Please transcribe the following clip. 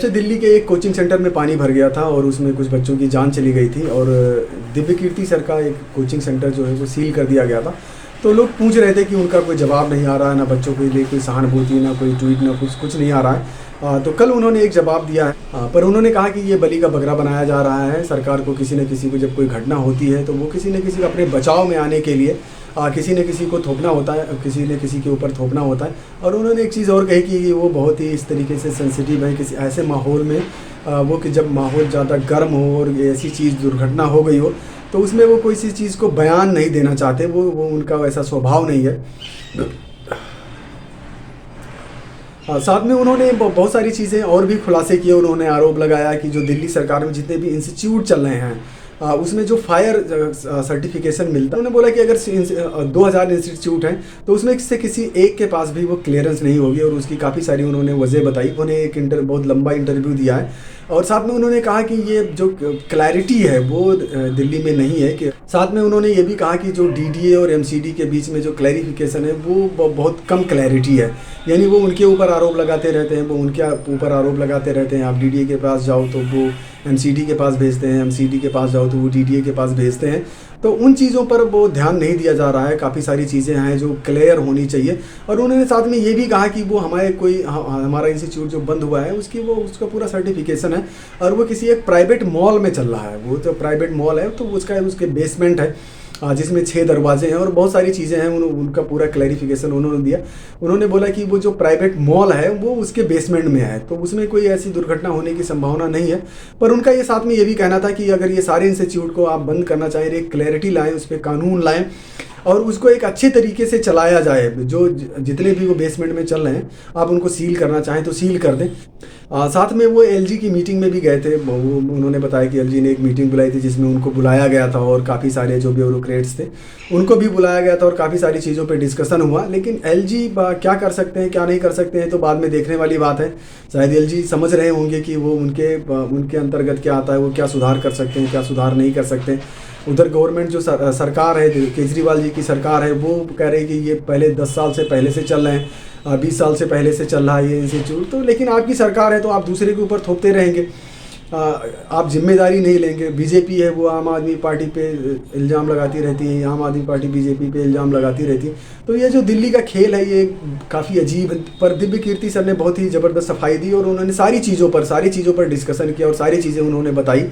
से दिल्ली के एक कोचिंग सेंटर में पानी भर गया था और उसमें कुछ बच्चों की जान चली गई थी और दिव्य कीर्ति सर का एक कोचिंग सेंटर जो है वो सील कर दिया गया था। तो लोग पूछ रहे थे कि उनका कोई जवाब नहीं आ रहा है, ना बच्चों के लिए कोई सहानुभूति, ना कोई ट्वीट, ना कुछ नहीं आ रहा है। तो कल उन्होंने एक जवाब दिया है, पर उन्होंने कहा कि ये बलि का बकरा बनाया जा रहा है। सरकार को किसी न किसी को जब कोई घटना होती है तो वो किसी न किसी अपने बचाव में आने के लिए किसी न किसी को थोपना होता है, किसी न किसी के ऊपर थोपना होता है। और उन्होंने एक चीज़ और कही कि वो बहुत ही इस तरीके से सेंसिटिव है, किसी ऐसे माहौल में वो कि जब माहौल ज़्यादा गर्म हो और ऐसी चीज़ दुर्घटना हो गई हो तो उसमें वो कोई सी चीज़ को बयान नहीं देना चाहते, वो उनका वैसा स्वभाव नहीं है। साथ में उन्होंने बहुत सारी चीज़ें और भी खुलासे किए। उन्होंने आरोप लगाया कि जो दिल्ली सरकार में जितने भी इंस्टीट्यूट चल रहे हैं उसमें जो फायर सर्टिफिकेशन मिलता है, उन्होंने बोला कि अगर 2000 इंस्टीट्यूट हैं तो उसमें से किसी एक के पास भी वो क्लियरेंस नहीं होगी और उसकी काफ़ी सारी उन्होंने वजह बताई। उन्होंने एक बहुत लंबा इंटरव्यू दिया है और साथ में उन्होंने कहा कि ये जो क्लैरिटी है वो दिल्ली में नहीं है। कि साथ में उन्होंने ये भी कहा कि जो डीडीए और एमसीडी के बीच में जो क्लैरिफिकेशन है वो बहुत कम क्लैरिटी है, यानी वो उनके ऊपर आरोप लगाते रहते हैं, वो उनके ऊपर आरोप लगाते रहते हैं। आप डीडीए के पास जाओ तो वो एमसीडी के पास भेजते हैं, एमसीडी के पास जाओ तो वो डीडीए के पास भेजते हैं। तो उन चीज़ों पर वो ध्यान नहीं दिया जा रहा है। काफ़ी सारी चीज़ें हैं जो क्लियर होनी चाहिए। और उन्होंने साथ में ये भी कहा कि वो हमारा इंस्टीट्यूट जो बंद हुआ है उसका पूरा सर्टिफिकेशन है और वो किसी एक प्राइवेट मॉल में चल रहा है। वो तो प्राइवेट मॉल है तो उसके बेसमेंट है जिसमें 6 दरवाजे हैं और बहुत सारी चीज़ें हैं। उनका पूरा क्लैरिफिकेशन उन्होंने दिया। उन्होंने बोला कि वो जो प्राइवेट मॉल है वो उसके बेसमेंट में है तो उसमें कोई ऐसी दुर्घटना होने की संभावना नहीं है। पर उनका ये साथ में ये भी कहना था कि अगर ये सारे इंस्टीट्यूट को आप बंद करना चाहें, एक क्लैरिटी लाएं, उस पर कानून लाएं और उसको एक अच्छे तरीके से चलाया जाए। जो जितने भी वो बेसमेंट में चल रहे हैं आप उनको सील करना चाहें तो सील कर दें। साथ में वो एलजी की मीटिंग में भी गए थे। उन्होंने बताया कि एलजी ने एक मीटिंग बुलाई थी जिसमें उनको बुलाया गया था और काफ़ी सारे जो ब्यूरोक्रेट्स थे उनको भी बुलाया गया था और काफ़ी सारी चीज़ों पे डिस्कशन हुआ। लेकिन एलजी क्या कर सकते हैं क्या नहीं कर सकते हैं तो बाद में देखने वाली बात है। शायद एलजी समझ रहे होंगे कि वो उनके अंतर्गत क्या आता है, वो क्या सुधार कर सकते हैं, क्या सुधार नहीं कर सकते। उधर गवर्नमेंट जो सरकार है, केजरीवाल जी की सरकार है, वो कह रही है कि ये पहले 10 साल से पहले से चल रहे हैं, 20 साल से पहले से चल रहा है ये इंस्टीट्यूट। तो लेकिन आपकी सरकार है तो आप दूसरे के ऊपर थोपते रहेंगे, आप जिम्मेदारी नहीं लेंगे। बीजेपी है वो आम आदमी पार्टी पे इल्ज़ाम लगाती रहती है, आम आदमी पार्टी बीजेपी पे इल्ज़ाम लगाती रहती है। तो ये जो दिल्ली का खेल है ये काफ़ी अजीब है। पर दिव्य कीर्ति सर ने बहुत ही ज़बरदस्त सफाई दी और उन्होंने सारी चीज़ों पर डिस्कशन किया और सारी चीज़ें उन्होंने बताई।